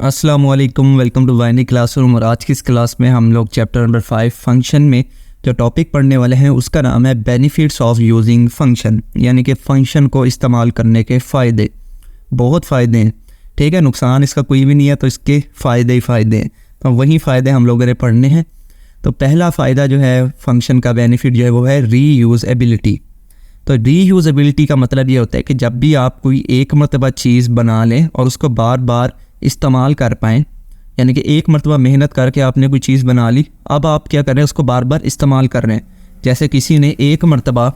अस्सलामुअलैकुम, welcome to वाइनी classroom. और आज की इस क्लास में हम लोग चैप्टर नंबर 5 फंक्शन में जो टॉपिक पढ़ने वाले हैं उसका नाम है बेनिफिट्स ऑफ यूजिंग फंक्शन, यानी कि फ़ंक्शन को इस्तेमाल करने के फ़ायदे। बहुत फ़ायदे हैं, ठीक है, नुकसान इसका कोई भी नहीं है, तो इसके फ़ायदे ही फ़ायदे हैं। तो वही फ़ायदे हम लोगों ने पढ़ने हैं। तो पहला फ़ायदा जो है फंक्शन का बेनिफिट जो है वो है रीयूज़एबिलिटी। तो रीयूज़एबिलिटी का मतलब ये होता है कि जब भी आप कोई एक मरतबा चीज़ बना लें और उसको बार बार इस्तेमाल कर पाएँ, यानी कि एक मरतबा मेहनत करके आपने कोई चीज़ बना ली, अब आप क्या कर रहे हैं, उसको बार बार इस्तेमाल कर रहे हैं। जैसे किसी ने एक मरतबा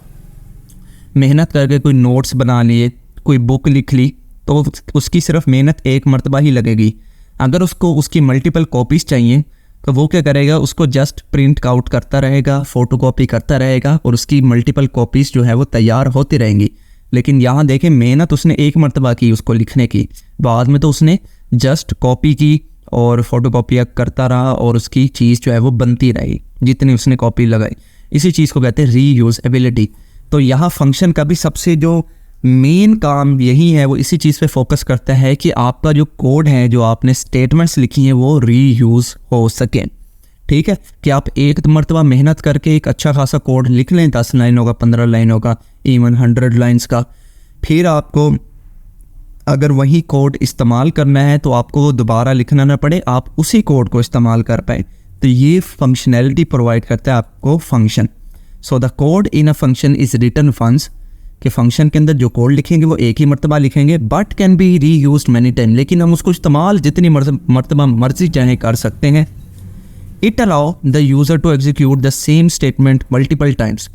मेहनत करके कोई नोट्स बना लिए, कोई बुक लिख ली, तो उसकी सिर्फ मेहनत एक मरतबा ही लगेगी। अगर उसको उसकी मल्टीपल कॉपीज़ चाहिए तो वो क्या करेगा, उसको जस्ट प्रिंट आउट करता रहेगा, फ़ोटोकॉपी करता रहेगा और उसकी मल्टीपल कॉपीज़ जो है वो तैयार होती रहेंगी। लेकिन यहाँ देखें, मेहनत उसने एक मरतबा की उसको लिखने की, बाद में तो उसने जस्ट कॉपी की और फ़ोटोकॉपी करता रहा और उसकी चीज़ जो है वो बनती रही जितनी उसने कॉपी लगाई। इसी चीज़ को कहते हैं रीयूज़एबिलिटी। तो यहाँ फंक्शन का भी सबसे जो मेन काम यही है, वो इसी चीज़ पे फोकस करता है कि आपका जो कोड है, जो आपने स्टेटमेंट्स लिखी हैं, वो रीयूज़ हो सके। ठीक है, कि आप एक मरतबा मेहनत करके एक अच्छा खासा कोड लिख लें, 10 लाइनों का, 15 लाइनों का, इवन 100 लाइन्स का, फिर आपको अगर वही कोड इस्तेमाल करना है तो आपको दोबारा लिखना ना पड़े, आप उसी कोड को इस्तेमाल कर पाएँ। तो ये फंक्शनैलिटी प्रोवाइड करता है आपको function. So the code in a function is written once, कि फंक्शन के अंदर जो कोड लिखेंगे वो एक ही मरतबा लिखेंगे, बट कैन बी री यूज्ड मैनी टाइम, लेकिन हम उसको इस्तेमाल जितनी मरतबा मर्जी चाहे कर सकते हैं। It allow the user to execute the same statement multiple times.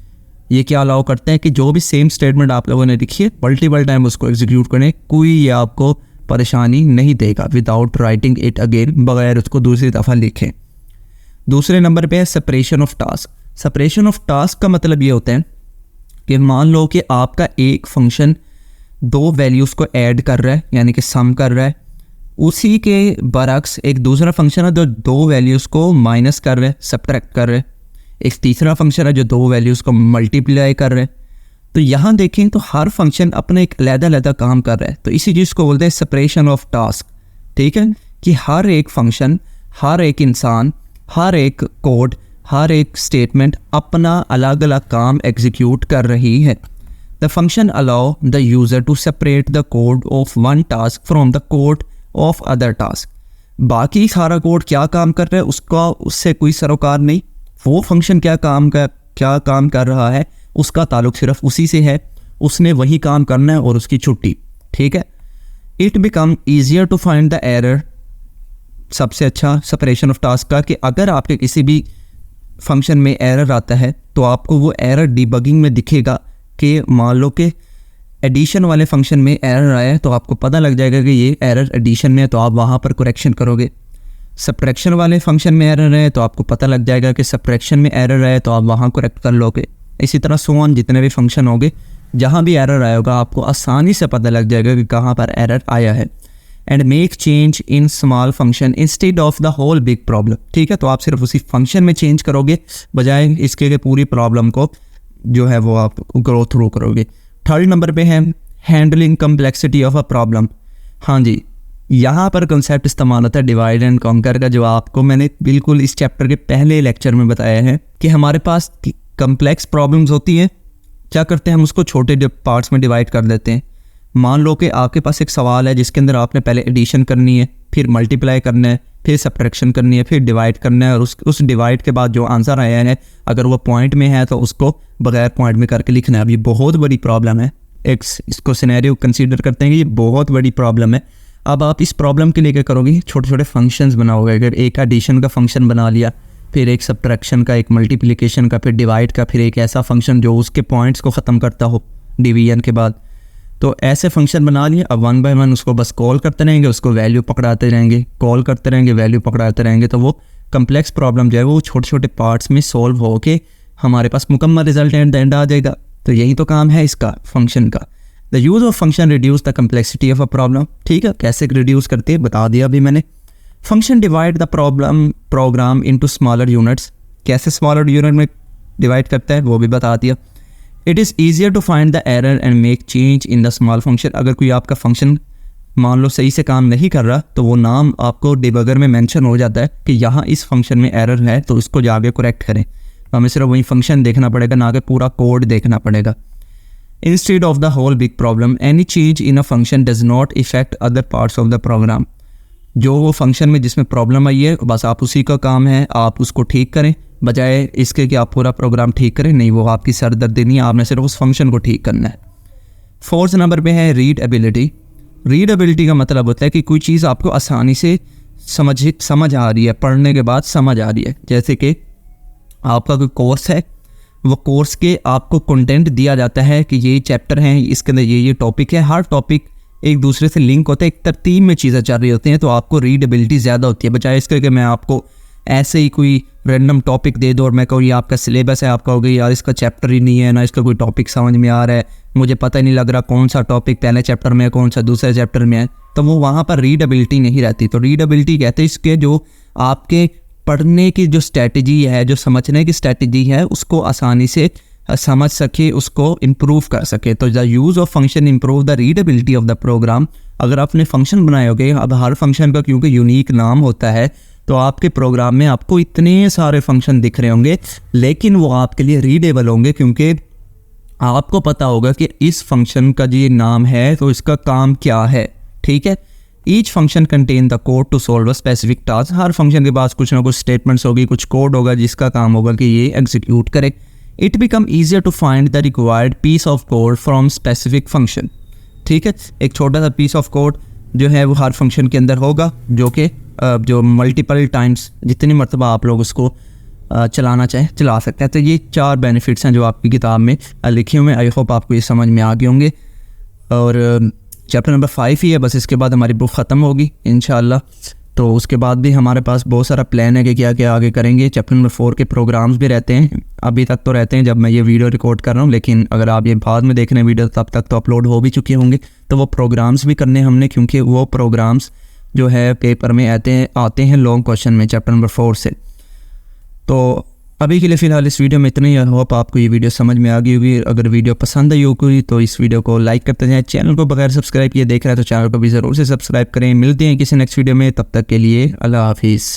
ये क्या अलाउ करते हैं कि जो भी सेम स्टेटमेंट आप लोगों ने लिखी है मल्टीपल टाइम उसको एग्जीक्यूट करें, कोई ये आपको परेशानी नहीं देगा विदाउट राइटिंग इट अगेन, बगैर उसको दूसरी दफ़ा लिखें। दूसरे नंबर पे है separation of task. Separation of task का मतलब ये होता है कि मान लो कि आपका एक फंक्शन दो वैल्यूज़ को ऐड कर रहा है, यानी कि सम कर रहा है, उसी के बरक्स एक दूसरा फंक्शन है जो दो वैल्यूज़ को माइनस कर रहा है, सब्ट्रैक्ट कर रहा है। एक तीसरा फंक्शन है जो दो वैल्यूज़ को मल्टीप्लाई कर रहे हैं। तो यहाँ देखें तो हर फंक्शन अपना एक अलग-अलग काम कर रहा है, तो इसी चीज़ को बोलते हैं सेपरेशन ऑफ टास्क। ठीक है, कि हर एक फंक्शन, हर एक इंसान, हर एक कोड, हर एक स्टेटमेंट अपना अलग अलग काम एग्जीक्यूट कर रही है। The function allow the user to separate the code of one task from the code of other task. बाकी सारा कोड क्या काम कर रहा है उसका उससे कोई सरोकार नहीं, वो फंक्शन क्या काम कर रहा है उसका ताल्लुक सिर्फ उसी से है, उसने वही काम करना है और उसकी छुट्टी। ठीक है, it become easier to find the error. सबसे अच्छा सेपरेशन ऑफ टास्क का कि अगर आपके किसी भी फंक्शन में एरर आता है तो आपको वो एरर डिबगिंग में दिखेगा, कि मान लो कि एडिशन वाले फंक्शन में एरर आया है तो आपको पता लग जाएगा कि ये एरर एडिशन में है, तो आप वहाँ पर करेक्शन करोगे। सब्ट्रैक्शन वाले फंक्शन में एरर है तो आपको पता लग जाएगा कि सब्ट्रैक्शन में एरर है, तो आप वहाँ करेक्ट कर लोगे। इसी तरह सो ऑन, जितने भी फंक्शन होंगे जहाँ भी एरर आया होगा आपको आसानी से पता लग जाएगा कि कहाँ पर एरर आया है। And make change in small function instead of the whole big problem. ठीक है, तो आप सिर्फ उसी फंक्शन में चेंज करोगे बजाय इसके कि पूरी प्रॉब्लम को जो है वो आप ग्रो थ्रू करोगे। थर्ड नंबर पे है handling complexity of a problem. हाँ जी, यहाँ पर कंसेप्ट इस्तेमाल होता है डिवाइड एंड कॉन्कर का, जो आपको मैंने बिल्कुल इस चैप्टर के पहले लेक्चर में बताया है कि हमारे पास कम्प्लेक्स प्रॉब्लम्स होती हैं। क्या करते हैं, हम उसको छोटे पार्ट्स में डिवाइड कर देते हैं। मान लो कि आपके पास एक सवाल है जिसके अंदर आपने पहले एडिशन करनी है, फिर मल्टीप्लाई करना है, फिर सब्ट्रैक्शन करनी है, फिर डिवाइड करना है, और उस डिवाइड के बाद जो आंसर आया है अगर वो पॉइंट में है तो उसको बगैर पॉइंट में करके लिखना है। अब ये बहुत बड़ी प्रॉब्लम है, इसको सिनेरियो कंसीडर करते हैं कि ये बहुत बड़ी प्रॉब्लम है। अब आप इस प्रॉब्लम के लिए क्या करोगे, छोटे छोटे फंक्शंस बनाओगे। अगर एक एडिशन का फंक्शन बना लिया, फिर एक सब्ट्रैक्शन का, एक मल्टीप्लिकेशन का, फिर डिवाइड का, फिर एक ऐसा फंक्शन जो उसके पॉइंट्स को ख़त्म करता हो डिवीजन के बाद, तो ऐसे फंक्शन बना लिए। अब वन बाय वन उसको बस कॉल करते रहेंगे, उसको वैल्यू पकड़ाते रहेंगे, कॉल करते रहेंगे, वैल्यू पकड़ाते रहेंगे, तो वो कम्प्लेक्स प्रॉब्लम जो है वो छोटे छोटे पार्ट्स में सॉल्व हो के हमारे पास मुकम्मल रिजल्ट एट द एंड आ जाएगा। तो यही तो काम है इसका फंक्शन का। The use of function reduce the complexity of a problem. ठीक है, कैसे रिड्यूस करते हैं बता दिया अभी मैंने। Function divide the program into smaller units. कैसे स्मॉलर यूनिट में डिवाइड करता है वो भी बता दिया। It is easier to find the error and make change in the small function. अगर कोई आपका फंक्शन मान लो सही से काम नहीं कर रहा तो वो नाम आपको डिबगर में मेंशन हो जाता है कि यहाँ इस फंक्शन में एरर है, तो इसको जाके करेक्ट करें। तो हमें सिर्फ वही फंक्शन देखना पड़ेगा, ना कि पूरा कोड देखना पड़ेगा। Instead of the whole big problem any change in a function does not effect other parts of the program. जो वो फंक्शन में जिसमें प्रॉब्लम आई है बस आप उसी का काम है, आप उसको ठीक करें, बजाय इसके कि आप पूरा प्रोग्राम ठीक करें। नहीं, वो आपकी सरदर्दी नहीं है, आपने सिर्फ उस फंक्शन को ठीक करना है। फोर्थ नंबर पे है रीडेबिलिटी। रीडेबिलिटी का मतलब होता है कि कोई चीज़ आपको आसानी से समझ आ रही है, पढ़ने के बाद समझ आ रही है। जैसे कि आपका कोई कोर्स है, वो कोर्स के आपको कंटेंट दिया जाता है कि ये चैप्टर हैं, इसके अंदर ये टॉपिक है, हर टॉपिक एक दूसरे से लिंक होता है, एक तरतीब में चीज़ें चल रही होती हैं, तो आपको रीडेबिलिटी ज़्यादा होती है, बजाय इसके कि मैं आपको ऐसे ही कोई रैंडम टॉपिक दे दो और मैं कहूँ ये आपका सिलेबस है, आप कहोगे यार इसका चैप्टर ही नहीं है ना, इसका कोई टॉपिक समझ में आ रहा है, मुझे पता ही नहीं लग रहा कौन सा टॉपिक पहले चैप्टर में है, कौन सा दूसरे चैप्टर में है, तो वो वहाँ पर रीडेबिलिटी नहीं रहती। तो रीडेबिलिटी कहते हैं इसके जो आपके पढ़ने की जो स्ट्रैटेजी है, जो समझने की स्ट्रैटेजी है, उसको आसानी से समझ सके, उसको इम्प्रूव कर सके। तो the use of function improve the readability of the program. अगर आपने फंक्शन बनाए होगे, अब हर फंक्शन का क्योंकि यूनिक नाम होता है, तो आपके प्रोग्राम में आपको इतने सारे फंक्शन दिख रहे होंगे, लेकिन वो आपके लिए रीडेबल होंगे क्योंकि आपको पता होगा कि इस फंक्शन का जो नाम है तो इसका काम क्या है। ठीक है, each function contain the code to solve a specific task. हर फंक्शन के पास कुछ ना कुछ स्टेटमेंट्स होगी, कुछ कोड होगा जिसका काम होगा कि ये एग्जीक्यूट करे। It become easier to find the required piece of code from specific function. ठीक है, एक छोटा सा पीस ऑफ कोड जो है वो हर फंक्शन के अंदर होगा, जो कि जो मल्टीपल टाइम्स जितनी मरतबा आप लोग उसको चलाना चाहें चला सकते हैं। तो ये 4 बेनिफिट्स हैं जो आपकी किताब में लिखे हुए हैं। आई होप आपको ये समझ में आ गए होंगे। और चैप्टर नंबर 5 ही है, बस इसके बाद हमारी बुक ख़त्म होगी इंशाल्लाह। तो उसके बाद भी हमारे पास बहुत सारा प्लान है कि क्या क्या आगे करेंगे। चैप्टर नंबर 4 के प्रोग्राम्स भी रहते हैं, अभी तक तो रहते हैं जब मैं ये वीडियो रिकॉर्ड कर रहा हूँ, लेकिन अगर आप ये बाद में देख रहे हैं वीडियो तब तक तो अपलोड हो भी चुके होंगे। तो वो प्रोग्राम्स भी करने हमने, क्योंकि वो प्रोग्राम्स जो है पेपर में आते हैं लॉन्ग क्वेश्चन में चैप्टर नंबर 4 से। तो अभी के लिए फ़िलहाल इस वीडियो में इतना ही। होप आपको ये वीडियो समझ में आ गई होगी। अगर वीडियो पसंद आई होगी तो इस वीडियो को लाइक करते जाएं। चैनल को बगैर सब्सक्राइब किए देख रहे हैं तो चैनल को भी ज़रूर से सब्सक्राइब करें। मिलते हैं किसी नेक्स्ट वीडियो में, तब तक के लिए अल्लाह हाफिज़।